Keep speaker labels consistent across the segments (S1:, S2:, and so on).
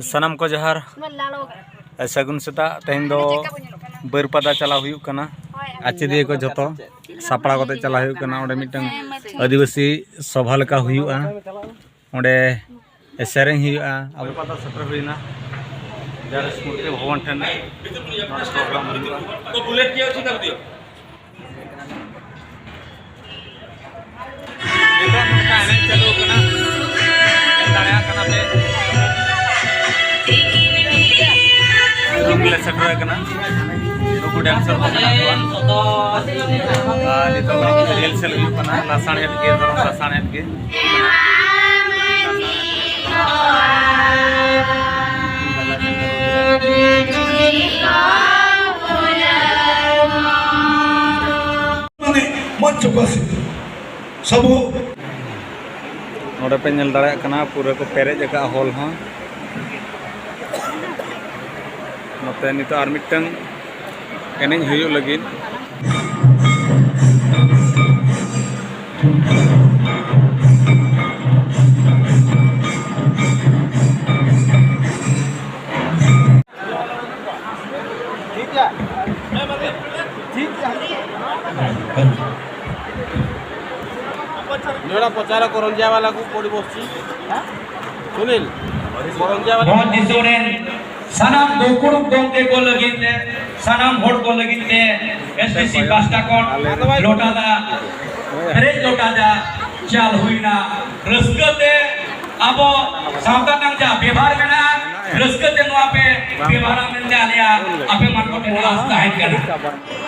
S1: sanam ko jahar sagun seta teheng do berpada chala huyuk kana ache diye ko joto sapra kote chala huyuk kana onde mitang adivasi sabha leka huyuga onde sereng huyuga abu pada seter huina jar smurti bhawan than program huyuga to bullet ke achi kar diyo देखो नौका है चलो कना दाया कना पे लोग shutter कना लोग डांसर को कना नितो रियल सेल हुई कना लासाण हेड के दरम लासाण हेड के मंच बस सब नोडे पे नेल दाड़ा कना पूरा को पेरेज का हॉल हां नोते नितो आर मिटंग एनेज हुयु लगिन ठीक है ठीक है जोड़ा पचारा करंजिया वाला को पड़ी बसची सुनील करंजिया वाला बहुत दिसोरेन सनाम दोकुड़ दोंगे को लगिते सनाम होड़ को लगिते एसपीसी पास्टा कोन लोटा दा रे लोटा दा चाल हुईना रसगते अबो सावता नंग जा व्यवहार मेना रसगते नो आपे व्यवहार में जालिया आपे मन को टेलास ताहिन करना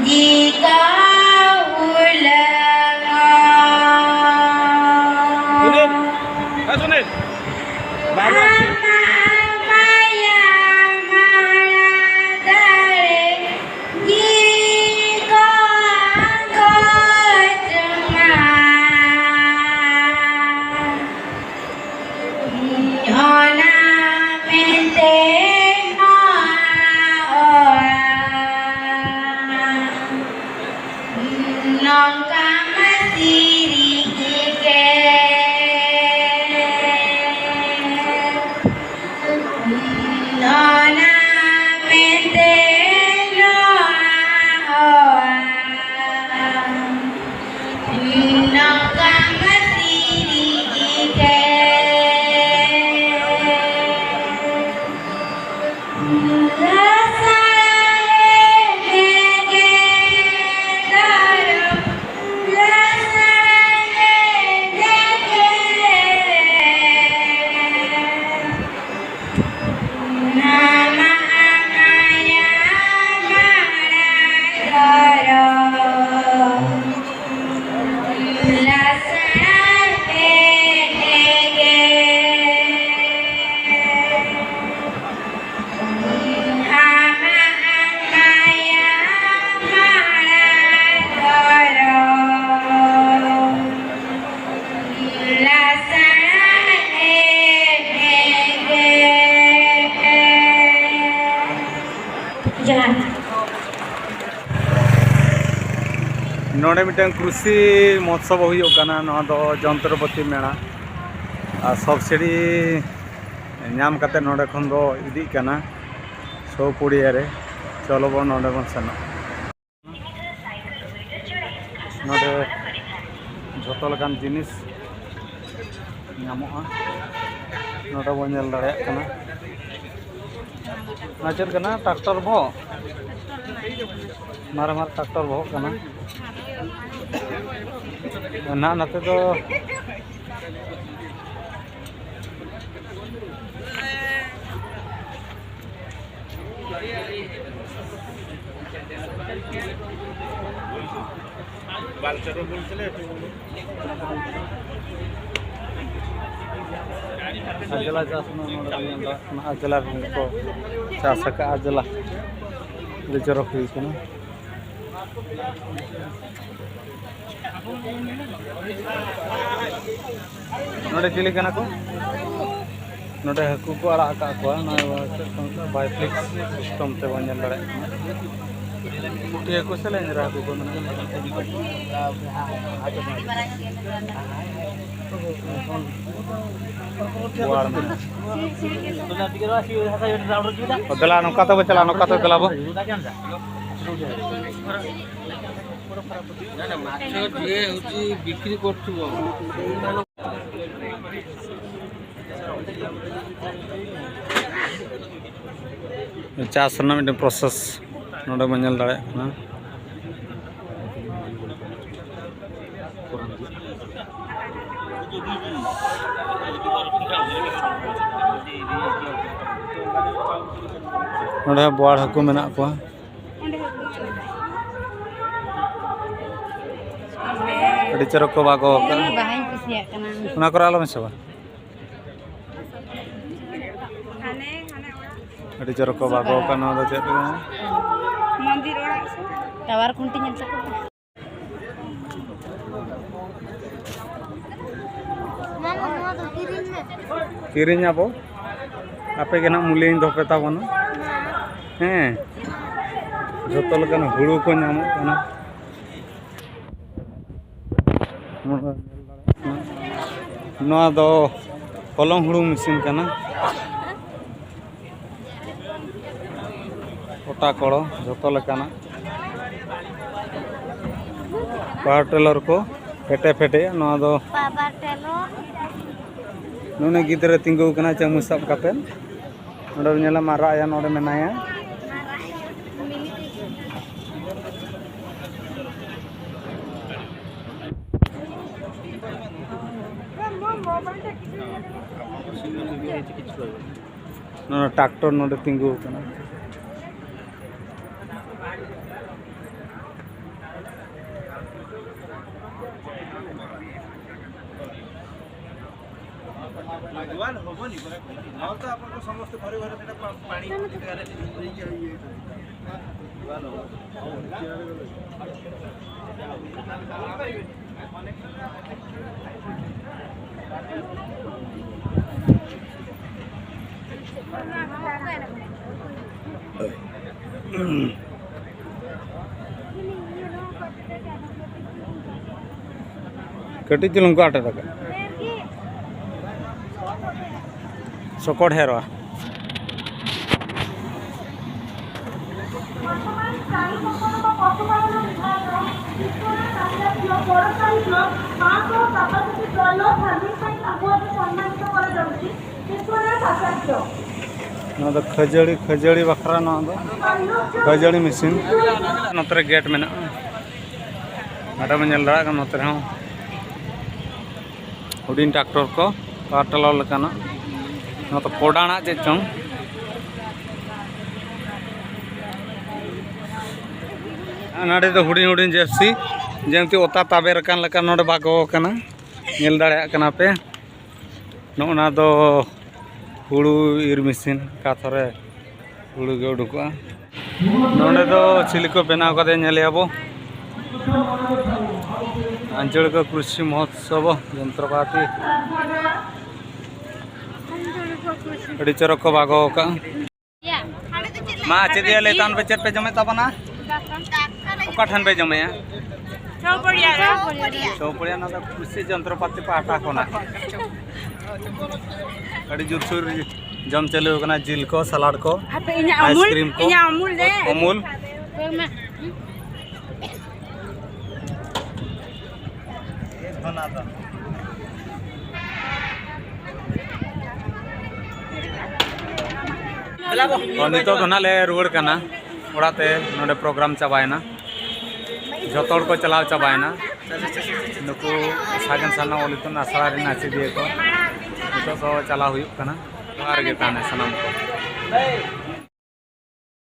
S2: Jika ulang नोडे मिटन कृषि महोत्सव हुई जंत्रपति मेला सब्सिडी नाम करते नोडे खन दो इदी कना सौ पुड़िया रे चलो बो नोडे बन सेना नोडे झोतो लगान जिनिस नामोआ नोडे बो नेल दाड़े कना ना चेद कना ट्रैक्टर बो मार मार ट्रैक्टर बो कना ना नाते तो आजला चास आजला को चास का आजला चरक हुई नोडे चिली कना को नोडे हकू को आड़ा का को बायोफ्लिक्स सिस्टम ते बन लड़े ये को से लेन रहा को दला नौका तो चला नौका तो चला बो बिक्री कर चास मिट्टे प्रोसेस नोडे बन दाड़े नोडे बोआड़ हाकू मेना को अड़ी चरक को बागो ना कर आलो में सबा अड़ी चरक को बागो का ना दो चेत मंदिर ओड़ा से टावर खुंटी नेल तक किरिन आबो आपे के ना मूल्य दो पेता बना हैं जतो लगन हुड़ू को नामो कना नोआ दो कलम हुड़ू मशीन कना ओटा कड़ो जतो लेकाना पावर टेलर को फेटे फेटे नोआ दो पावर टेलर नुने गिदरे तिंगु कना चामु सब काते नोडे नेला मारा या नोडे मेनाया ट्रैक्टर नोडे तिंगु कना जुआन होबनी न तो आपन को समस्त घरे घरे सेटा पानी गारे जुआन कटी चलूं को 8 टका सकट हेरवा खजड़ी खजड़ी बखरा खजड़ी मशीन नोतरे गेट में आटा में नल दाड़ा नोतरे हूँ हुडिन ट्रैक्टर को पावर टेलर लेकाना तो कोडाना चे चों नाडे तो हुडिन हुडिन जेफसी जेमती ओता ताबे रकान लका नोडे बागो कना नेल दाड़े कना पे नोना दो हुड़ू इर मशीन काथरे हुड़ू गे उडुका नोडे दो चिलिको बनाव कदे नेलेयाबो आंचलिक कृषि महोत्सव यंत्रपाती अड़ी चरक को बागो का मा चेदिया लेतान पे चेत पे जमे तबना ओका ठन पे जमे चौपड़िया ना तो कृषि जंत्रपाति पाटा कोना अड़ी जुरसुर जम चलू कना जिल को सलाद को आइसक्रीम को अमूल नितो तो नाले रुआड़ कना ओड़ाते नोडे प्रोग्राम चाबायना जोतोड़ को चलाव चाबायना नुकु सागन साना ओलितुन आसरा रे नाची दिए को नितो तो चला हुयुक कना जोहार गे ताने सनाम को